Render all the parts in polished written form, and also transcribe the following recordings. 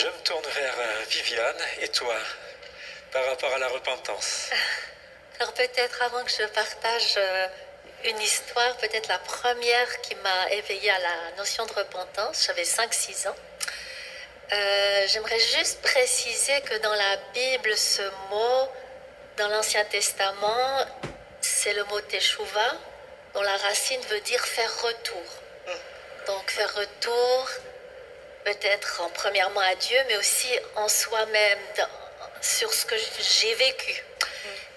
Je me tourne vers Viviane et toi, par rapport à la repentance. Alors peut-être avant que je partage une histoire, peut-être la première qui m'a éveillée à la notion de repentance, j'avais 5-6 ans. J'aimerais juste préciser que dans la Bible, ce mot, dans l'Ancien Testament, c'est le mot teshuva, dont la racine veut dire faire retour. Donc faire retour, peut-être premièrement à Dieu, mais aussi en soi-même, sur ce que j'ai vécu.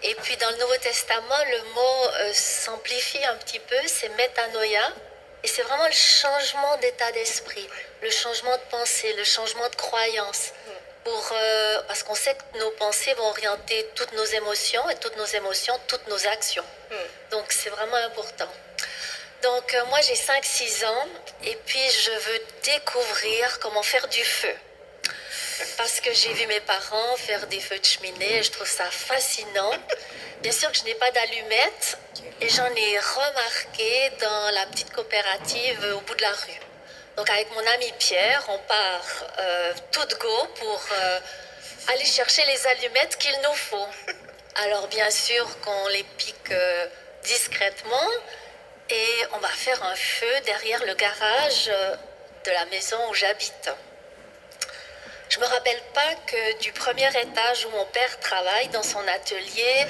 Et puis dans le Nouveau Testament, le mot s'amplifie un petit peu, c'est métanoïa, et c'est vraiment le changement d'état d'esprit, le changement de pensée, le changement de croyance. Parce qu'on sait que nos pensées vont orienter toutes nos émotions, et toutes nos émotions, toutes nos actions. Donc c'est vraiment important. Donc moi j'ai 5-6 ans, et puis je veux découvrir comment faire du feu. Parce que j'ai vu mes parents faire des feux de cheminée et je trouve ça fascinant. Bien sûr que je n'ai pas d'allumettes et j'en ai remarqué dans la petite coopérative au bout de la rue. Donc avec mon ami Pierre, on part tout de go pour aller chercher les allumettes qu'il nous faut. Alors bien sûr qu'on les pique discrètement et on va faire un feu derrière le garage de la maison où j'habite. Je me rappelle pas que du premier étage où mon père travaille dans son atelier,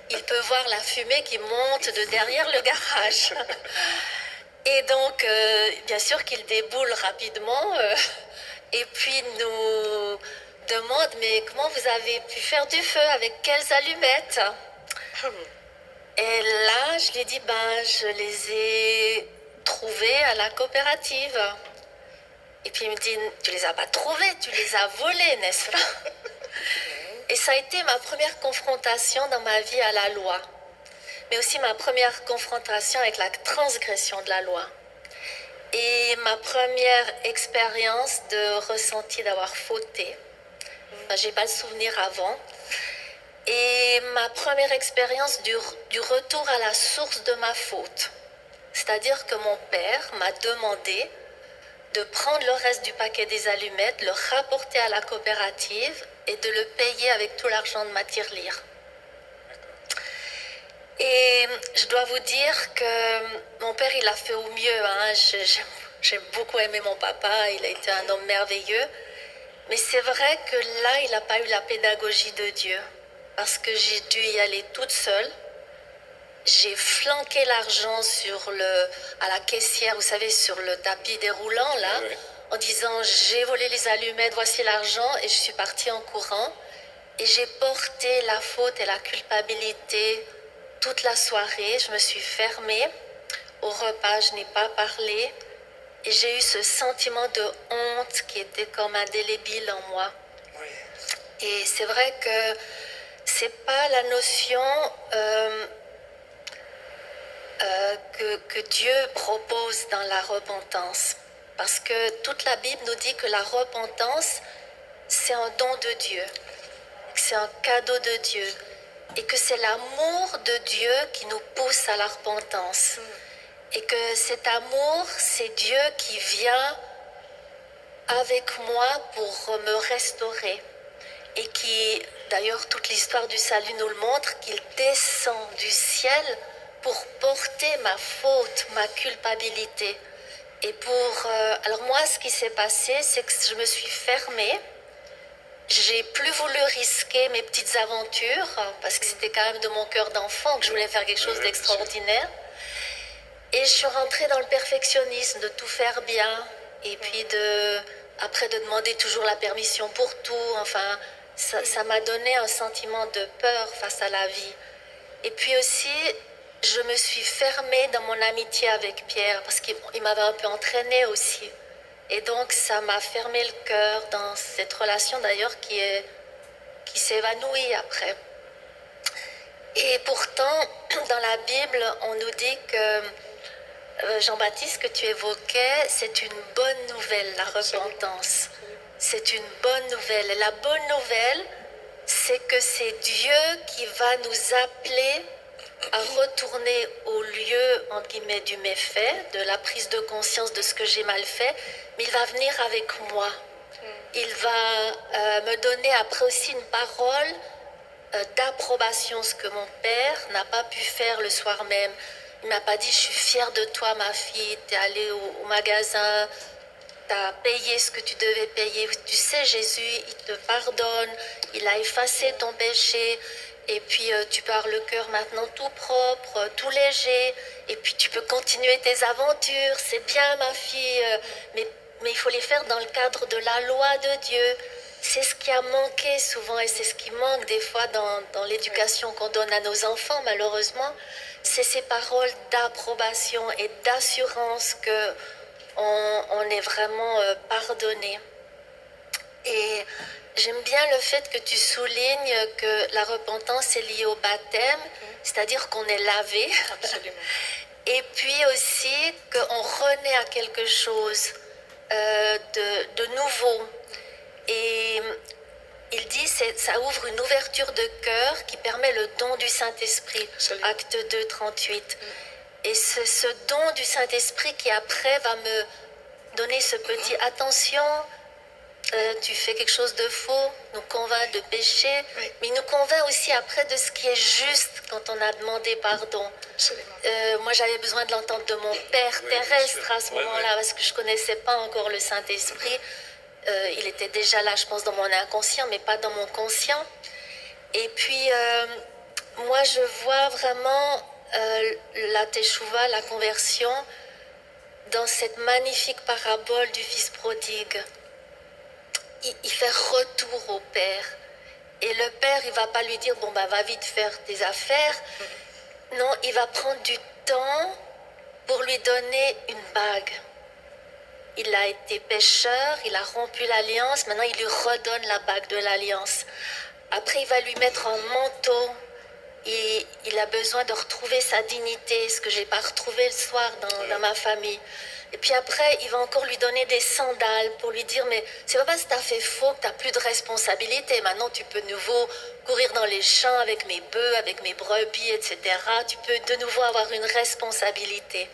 il peut voir la fumée qui monte de derrière le garage. Et donc, bien sûr qu'il déboule rapidement et puis nous demande mais comment vous avez pu faire du feu, avec quelles allumettes? Et là, je lui ai dit je les ai trouvées à la coopérative. Et puis il me dit, tu les as pas trouvés, tu les as volés, n'est-ce pas? Et ça a été ma première confrontation dans ma vie à la loi, mais aussi ma première confrontation avec la transgression de la loi. Et ma première expérience de ressenti d'avoir fauté. J'ai pas le souvenir avant. Et ma première expérience du retour à la source de ma faute. C'est-à-dire que mon père m'a demandé de prendre le reste du paquet des allumettes, le rapporter à la coopérative et de le payer avec tout l'argent de ma tirelire. Et je dois vous dire que mon père, il a fait au mieux. J'ai beaucoup aimé mon papa, il a été un homme merveilleux. Mais c'est vrai que là, il n'a pas eu la pédagogie de Dieu. Parce que j'ai dû y aller toute seule. J'ai flanqué l'argent à la caissière, vous savez, sur le tapis déroulant, là, oui. En disant, j'ai volé les allumettes, voici l'argent, et je suis partie en courant. Et j'ai porté la faute et la culpabilité toute la soirée. Je me suis fermée. Au repas, je n'ai pas parlé. Et j'ai eu ce sentiment de honte qui était comme indélébile en moi. Oui. Et c'est vrai que c'est pas la notion... que Dieu propose dans la repentance. Parce que toute la Bible nous dit que la repentance, c'est un don de Dieu. Que c'est un cadeau de Dieu. Et que c'est l'amour de Dieu qui nous pousse à la repentance. Et que cet amour, c'est Dieu qui vient avec moi pour me restaurer. Et qui, d'ailleurs, toute l'histoire du salut nous le montre, qu'il descend du ciel pour porter ma faute, ma culpabilité. Et alors moi, ce qui s'est passé, c'est que je me suis fermée. J'ai plus voulu risquer mes petites aventures, parce que c'était quand même de mon cœur d'enfant que je voulais faire quelque chose d'extraordinaire. Et je suis rentrée dans le perfectionnisme, de tout faire bien. Et puis après de demander toujours la permission pour tout. Enfin, ça m'a donné un sentiment de peur face à la vie. Et puis aussi... je me suis fermée dans mon amitié avec Pierre parce qu'il m'avait un peu entraînée aussi. Et donc, ça m'a fermé le cœur dans cette relation d'ailleurs qui s'évanouit après. Et pourtant, dans la Bible, on nous dit que, Jean-Baptiste, que tu évoquais, c'est une bonne nouvelle, la repentance. C'est une bonne nouvelle. Et la bonne nouvelle, c'est que c'est Dieu qui va nous appeler à retourner au lieu, entre guillemets, du méfait, de la prise de conscience de ce que j'ai mal fait, mais il va venir avec moi. il va me donner après aussi une parole d'approbation, ce que mon père n'a pas pu faire le soir même. Il m'a pas dit: je suis fière de toi, ma fille, t'es allée au magasin, t'as payé ce que tu devais payer. Tu sais, Jésus, il te pardonne, il a effacé ton péché, et puis tu peux avoir le cœur maintenant tout propre, tout léger, et puis tu peux continuer tes aventures. C'est bien, ma fille, mais il faut les faire dans le cadre de la loi de Dieu. C'est ce qui a manqué souvent, et c'est ce qui manque des fois dans l'éducation qu'on donne à nos enfants, malheureusement. C'est ces paroles d'approbation et d'assurance que on est vraiment pardonné. Et j'aime bien le fait que tu soulignes que la repentance est liée au baptême, c'est-à-dire qu'on est lavé. Absolument. Et puis aussi qu'on renaît à quelque chose de nouveau. Et il dit que ça ouvre une ouverture de cœur qui permet le don du Saint-Esprit. Absolument. Acte 2, 38. Et c'est ce don du Saint-Esprit qui après va me donner ce petit attention, tu fais quelque chose de faux, nous convainc de péché, Oui. mais il nous convainc aussi après de ce qui est juste quand on a demandé pardon. Absolument. Moi j'avais besoin de l'entendre de mon Père Oui, terrestre bien sûr. à ce Ouais, moment-là, ouais. parce que je ne connaissais pas encore le Saint-Esprit. Il était déjà là, je pense, dans mon inconscient, mais pas dans mon conscient. Et puis, moi, je vois vraiment la teshuva, la conversion, dans cette magnifique parabole du fils prodigue. Il fait retour au Père. Et le Père, il ne va pas lui dire, bon, bah, va vite faire tes affaires. Non, il va prendre du temps pour lui donner une bague. Il a été pécheur, il a rompu l'alliance, maintenant il lui redonne la bague de l'alliance. Après, il va lui mettre un manteau. Et il a besoin de retrouver sa dignité, ce que je n'ai pas retrouvé le soir dans ma famille. Et puis après, il va encore lui donner des sandales pour lui dire, mais c'est pas parce que tu as fait faux que tu n'as plus de responsabilité. Maintenant, tu peux de nouveau courir dans les champs avec mes bœufs, avec mes brebis, etc. Tu peux de nouveau avoir une responsabilité.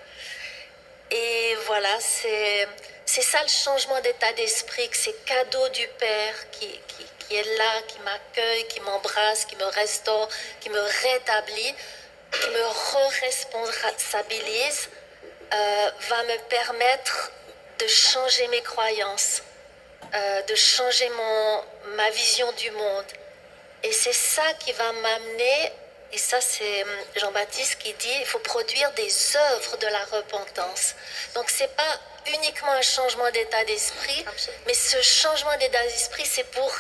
Et voilà, c'est ça le changement d'état d'esprit, que c'est cadeau du Père qui est là, qui m'accueille, qui m'embrasse, qui me restaure, qui me rétablit, qui me re-responsabilise, va me permettre de changer mes croyances, de changer ma vision du monde. Et c'est ça qui va m'amener, et ça c'est Jean-Baptiste qui dit, il faut produire des œuvres de la repentance. Donc c'est pas uniquement un changement d'état d'esprit, Absolument. mais ce changement d'état d'esprit, c'est pour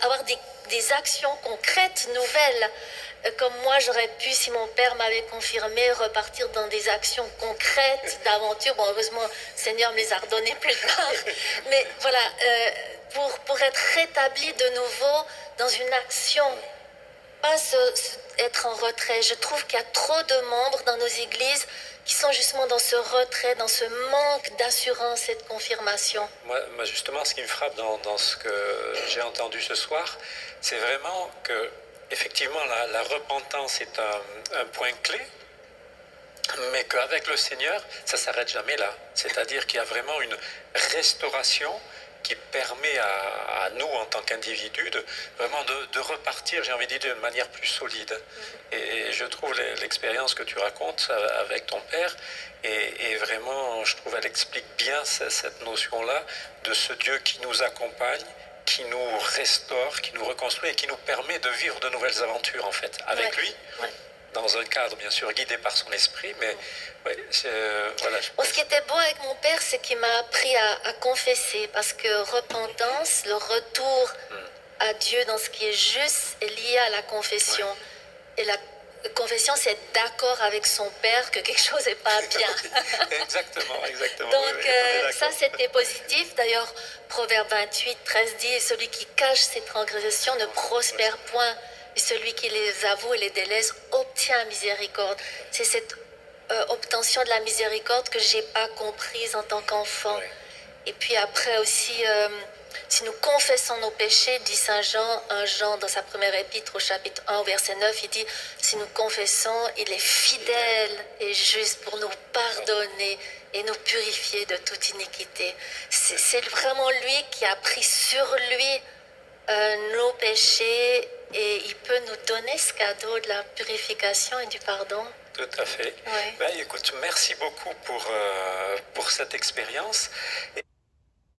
avoir des actions concrètes, nouvelles. Comme moi, j'aurais pu, si mon père m'avait confirmé, repartir dans des actions concrètes d'aventure. Bon, heureusement, le Seigneur me les a redonnées plus tard. Mais voilà, pour être rétabli de nouveau dans une action, pas être en retrait. Je trouve qu'il y a trop de membres dans nos églises qui sont justement dans ce retrait, dans ce manque d'assurance et de confirmation. Moi, justement, ce qui me frappe dans ce que j'ai entendu ce soir, c'est vraiment que, effectivement, la repentance est un point clé, mais qu'avec le Seigneur, ça ne s'arrête jamais là. C'est-à-dire qu'il y a vraiment une restauration qui permet à nous, en tant qu'individus, vraiment de repartir, j'ai envie de dire, d'une manière plus solide. Et je trouve l'expérience que tu racontes avec ton père, et vraiment, je trouve, elle explique bien cette notion-là de ce Dieu qui nous accompagne, qui nous restaure, qui nous reconstruit et qui nous permet de vivre de nouvelles aventures, en fait, avec lui. Ouais. Dans un cadre, bien sûr, guidé par son esprit, mais ouais, voilà. Bon, ce qui était beau avec mon père, c'est qu'il m'a appris à confesser, parce que repentance, le retour à Dieu dans ce qui est juste, est lié à la confession. Ouais. Et la confession, c'est être d'accord avec son père que quelque chose n'est pas bien. Exactement, exactement. Donc, oui, on est ça, d'accord. c'était positif. D'ailleurs, Proverbe 28, 13 dit, celui qui cache ses transgressions ne prospère point. Et celui qui les avoue et les délaisse obtient miséricorde. C'est cette obtention de la miséricorde que je n'ai pas comprise en tant qu'enfant. Oui. Et puis après aussi, Si nous confessons nos péchés, dit Saint Jean, 1 Jean dans sa première épître au chapitre 1 au verset 9, il dit, si nous confessons, il est fidèle et juste pour nous pardonner et nous purifier de toute iniquité. C'est vraiment lui qui a pris sur lui nos péchés et il peut nous donner ce cadeau de la purification et du pardon. Tout à fait. Ouais. Ben, écoute, merci beaucoup pour cette expérience.